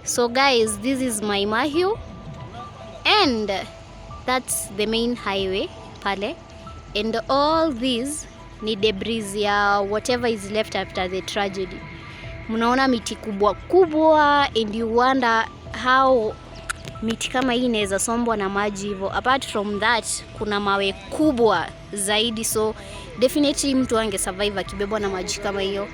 So guys, this is Mai Mahiu and that's the main highway pale, and all these ni debris ya whatever is left after the tragedy. Mnaona miti kubwa kubwa, and you wonder how miti kama hii inaweza sombwa na maji hivyo. Apart from that, kuna mawe kubwa zaidi, so definitely mtu ange survive akibebwa na maji kama hiyo.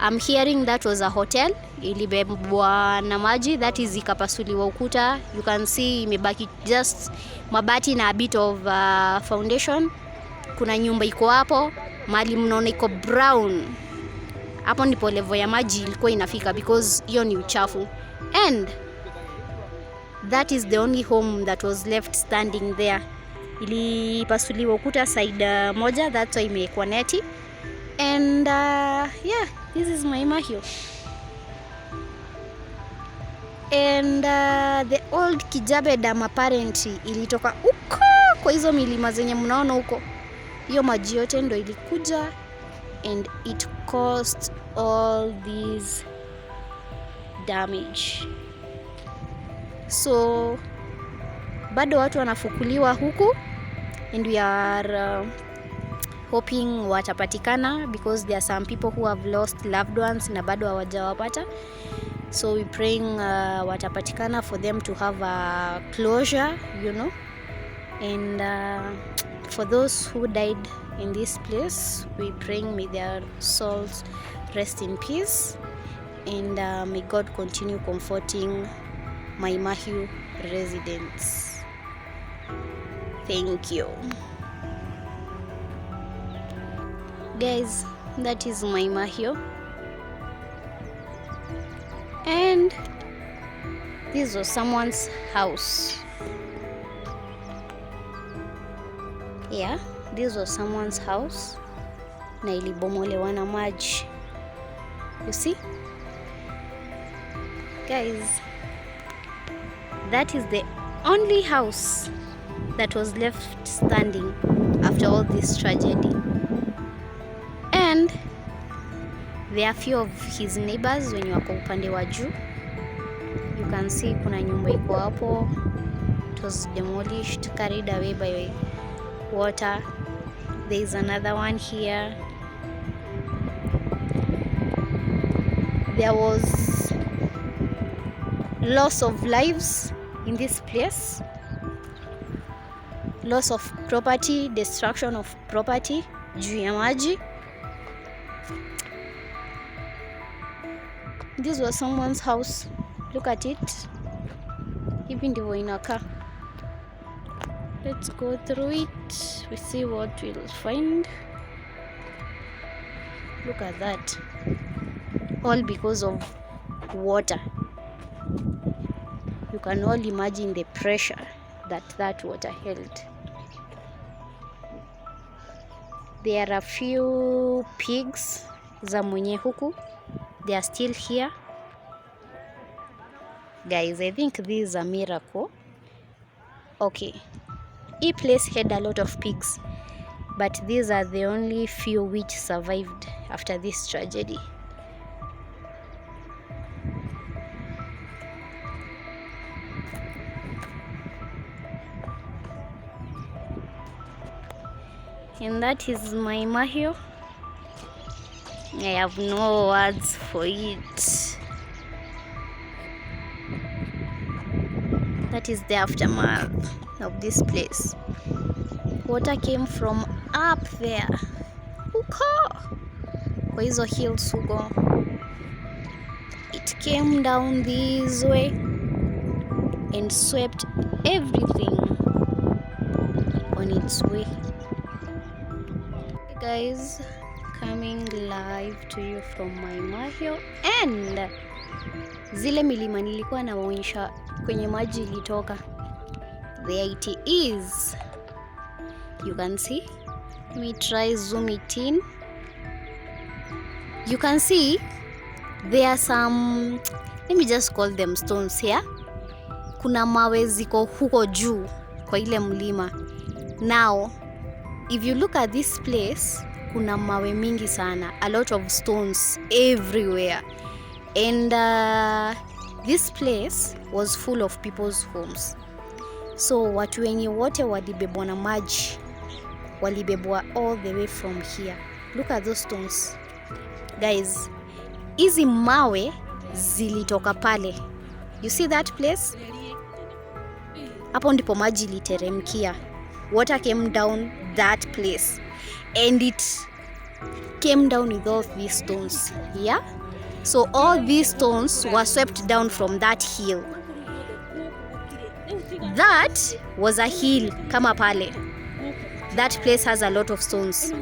I'm hearing that was a hotel ilibebwa na maji, that is ikapasuliwa ukuta. You can see imebaki just mabati na a bit of foundation. Kuna nyumba iko hapo, mali mnaona iko brown. Hapo ndipo level ya maji ilikuwa inafika because hiyo ni uchafu. And that is the only home that was left standing there. Ilipasuliwa ukuta side moja, that's why imekuwa neti. And yeah, this is Mai Mahiu. And the old Kijabe Dam apparently ilitoka huko kwa hizo milima zenye mnaona huko. Hiyo maji yote ndo ilikuja and it caused all this damage. So bado watu wanafukuliwa huku, and we are hoping watapatikana because there are some people who have lost loved ones na bado hawajawapata. So we praying watapatikana for them to have a closure, you know. And for those who died in this place, we praying may their souls rest in peace, and may God continue comforting Mai Mahiu residents. Thank you. Guys, that is Mai Mahiu. And this was someone's house. Yeah, this was someone's house. Na ilibomolewa na maji. You see? Guys, that is the only house that was left standing after all this tragedy. And there are few of his neighbors wenye wako upande wa juu. You can see kuna nyumba iko hapo. It was demolished, carried away by water. There is another one here. There was loss of lives in this place. Loss of property, destruction of property juu ya maji. This was someone's house. Look at it. Hivi ndivyo inakaa. Let's go through it. We see what we'll find. Look at that. All because of water. You can all imagine the pressure that water held. There are a few pigs za mwenye huku. They are still here. Guys, I think this is a miracle. Okay. This place had a lot of pigs, but these are the only few which survived after this tragedy. And that is Mai Mahiu. I have no words for it. That is the aftermath of this place. Water came from up there. Huko kwa hizo hills huko. It came down this way and swept everything on its way. Hey guys, coming live to you from Mai Mahiu, and zile milima nilikuwa naonyesha kwenye maji ilitoka. There it is. You can see. Let me try zoom it in. You can see there are some, let me just call them stones here. Kuna mawe ziko huko juu kwa ile mlima. Now, if you look at this place, kuna mawe mingi sana, a lot of stones everywhere. And This place was full of people's homes. So watu wenye wote walibebwa na maji, walibebwa all the way from here. Look at those stones. Guys, hizi mawe zilitoka pale. You see that place? Hapo ndipo maji literemkia. Water came down that place. And it came down with all these stones. Yeah? So all these stones were swept down from that hill. That was a hill kama pale. That place has a lot of stones.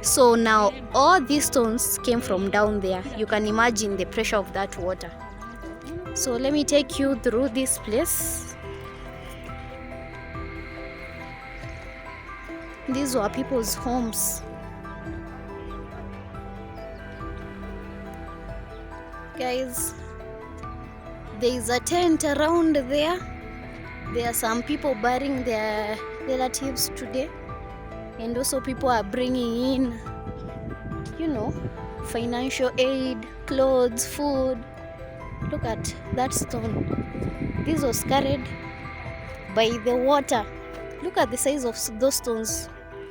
So now all these stones came from down there. You can imagine the pressure of that water. So let me take you through this place. These were people's homes. Guys, there is a tent around there. There are some people burying their relatives today. And also people are bringing in, financial aid, clothes, food. Look at that stone. This was carried by the water. Look at the size of those stones,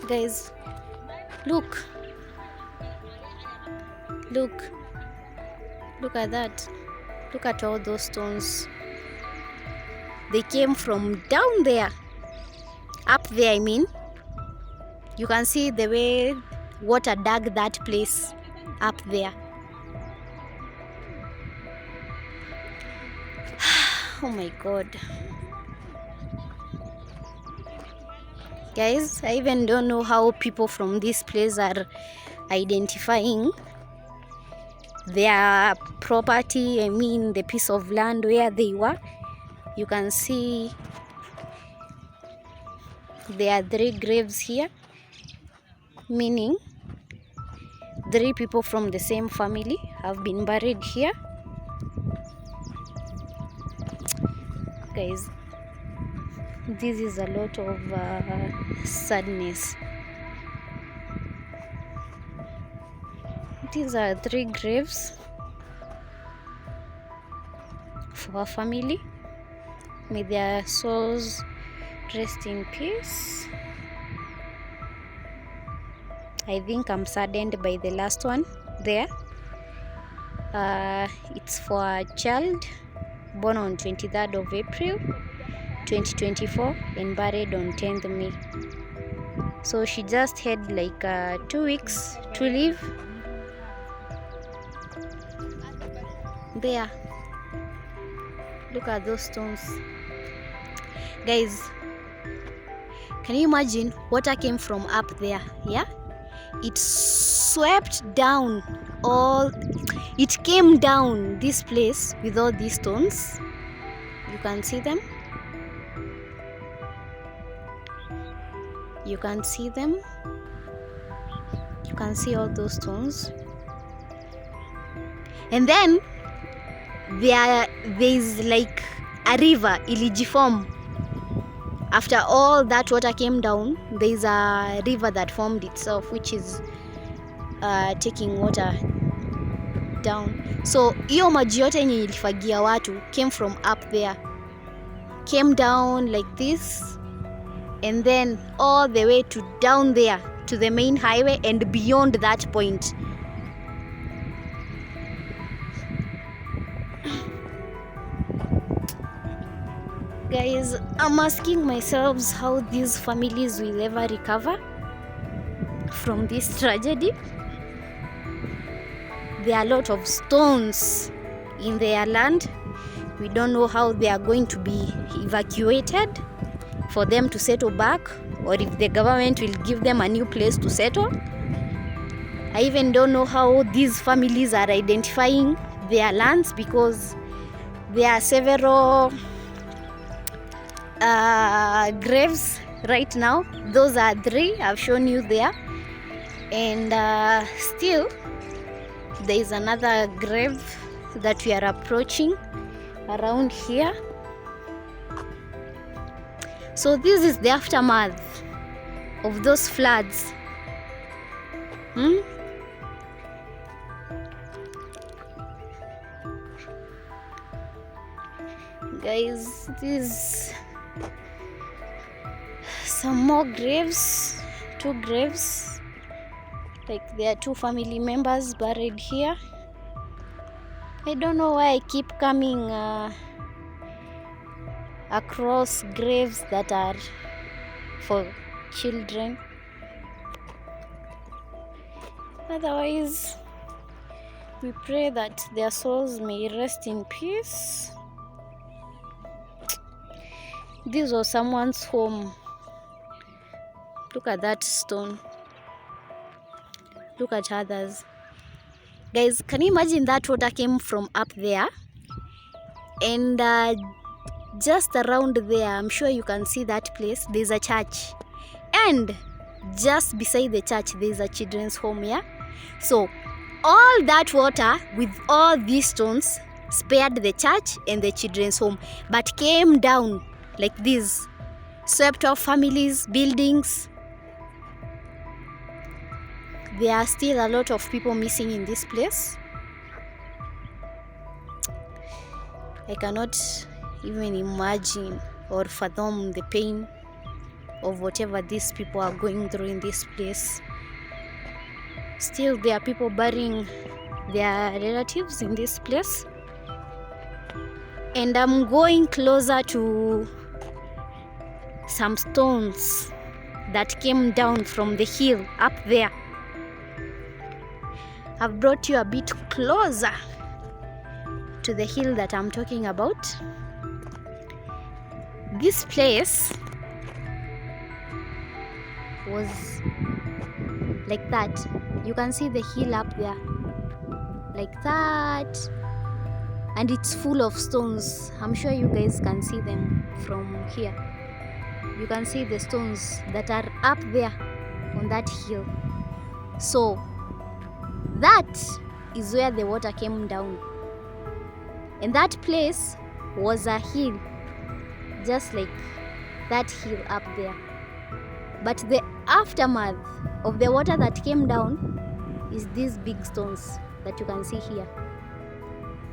guys. Look at that. Look at all those stones. They came from down there. Up there, I mean. You can see the way water dug that place up there. Oh my God. Guys, I even don't know how people from this place are identifying their property, I mean the piece of land where they were. You can see there are 3 graves here, meaning 3 people from the same family have been buried here. Guys, this is a lot of sadness. These are 3 graves for our family. May their souls rest in peace. I think I'm saddened by the last one there. It's for a child born on 23rd of April 2024 and buried on 10th May. So she just had like 2 weeks to live. There, look at those stones. Guys, can you imagine? Water came from up there. Yeah, it swept down it came down this place with all these stones. You can see them. You can see them. You can see all those stones. And then there is like a river, ilijiform. After all that water came down, there is a river that formed itself, which is taking water down. So hiyo maji yote yenye ilifagia watu came from up there, came down like this, and then all the way to down there to the main highway and beyond that point. Guys, I'm asking myself how these families will ever recover from this tragedy. There are a lot of stones in their land. We don't know how they are going to be evacuated for them to settle back, or if the government will give them a new place to settle. I even don't know how these families are identifying their lands, because there are several graves right now. Those are 3 I've shown you there, and still there is another grave that we are approaching around here. So this is the aftermath of those floods. Guys, these some more graves, 2 graves, like there are 2 family members buried here. I don't know why I keep coming across graves that are for children. Otherwise, we pray that their souls may rest in peace. This was someone's home. Look at that stone. Look at others. Guys, can you imagine that water came from up there? And just around there, I'm sure you can see that place, there's a church. And just beside the church, there's a children's home, yeah? So, all that water with all these stones spared the church and the children's home, but came down like this, swept off families, buildings. There are still a lot of people missing in this place. I cannot even imagine or fathom the pain of whatever these people are going through in this place. Still, there are people burying their relatives in this place. And I'm going closer to some stones that came down from the hill up there. I've brought you a bit closer to the hill that I'm talking about. This place was like that. You can see the hill up there, like that, and it's full of stones. I'm sure you guys can see them from here. You can see the stones that are up there on that hill. So that is where the water came down, and that place was a hill, just like that hill up there. But the aftermath of the water that came down is these big stones that you can see here.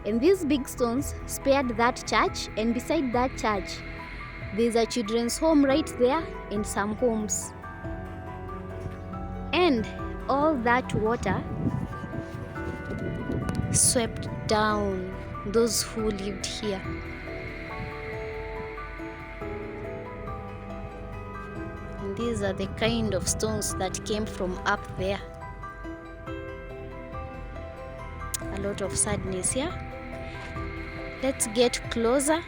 And these big stones spared that church, and beside that church there's a children's home right there and some homes. And all that water swept down those who lived here. And these are the kind of stones that came from up there. A lot of sadness here. Let's get closer.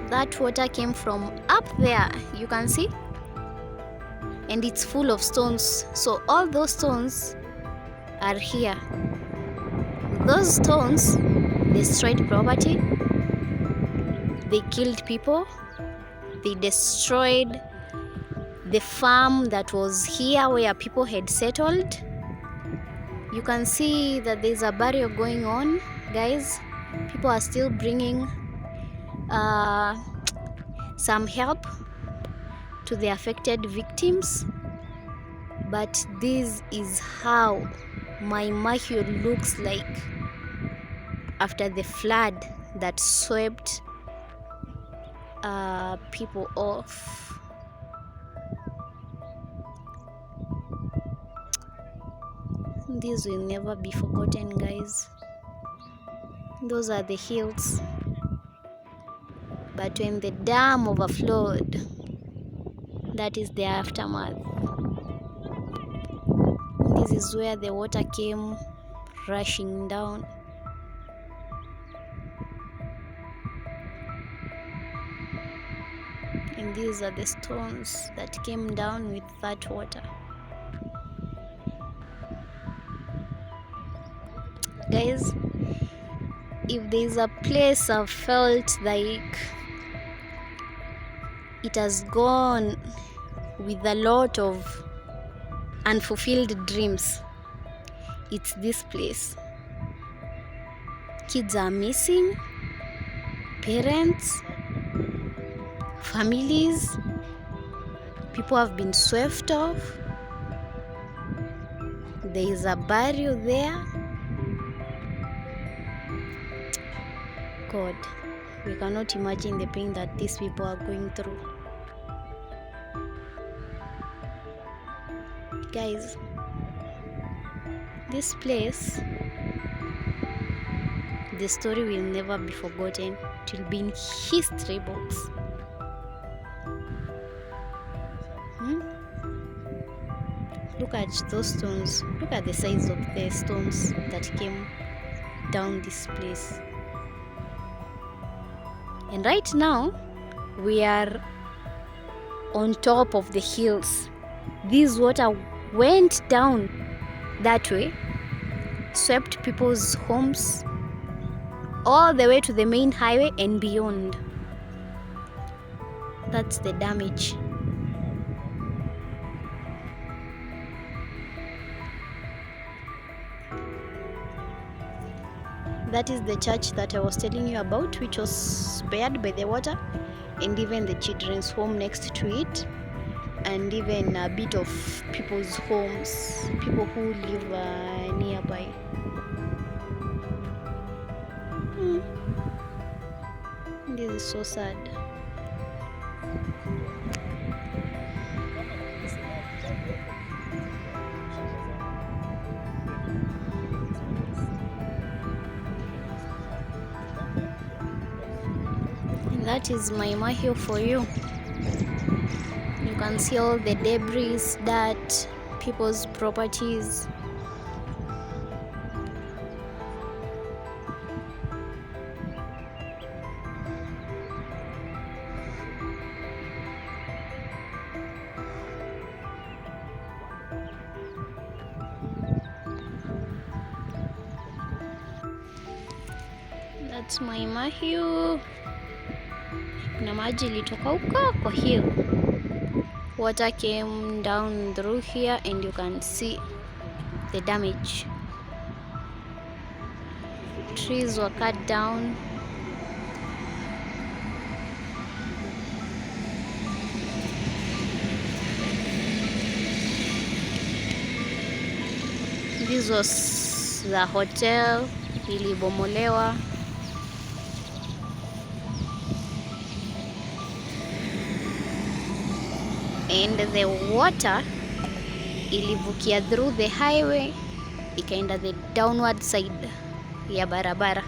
That water came from up there, you can see, and it's full of stones. So all those stones are here. Those stones destroyed property, they killed people, they destroyed the farm that was here where people had settled. You can see that there's a burial going on, guys. People are still bringing some help to the affected victims. But this is how Mai Mahiu looks like after the flood that swept people off. This will never be forgotten, guys. Those are the hills. But when the dam overflowed, that is the aftermath. This is where the water came rushing down. And these are the stones that came down with that water. Guys, if there's a place I've felt like it has gone with a lot of unfulfilled dreams, it's this place. Kids are missing, parents families, people have been swept off. There is a burial there. God, we cannot imagine the pain that these people are going through. Guys, this place, the story will never be forgotten. It will be in history books. Look at those stones. Look at the size of the stones that came down this place. And right now, we are on top of the hills. This water went down that way, swept people's homes all the way to the main highway and beyond. That's the damage. That is the church that I was telling you about, which was spared by the water, and even the children's home next to it, and even a bit of people's homes, people who live nearby. This is so sad. That is Mai Mahiu for you. You can see all the debris, dirt, people's properties. That's Mai Mahiu. Na maji ilitoka huko kwa hill. Water came down through here and you can see the damage. Trees were cut down. This was the hotel, ilibomolewa. And the water ilivukia through the highway ikaenda the downward side ya barabara.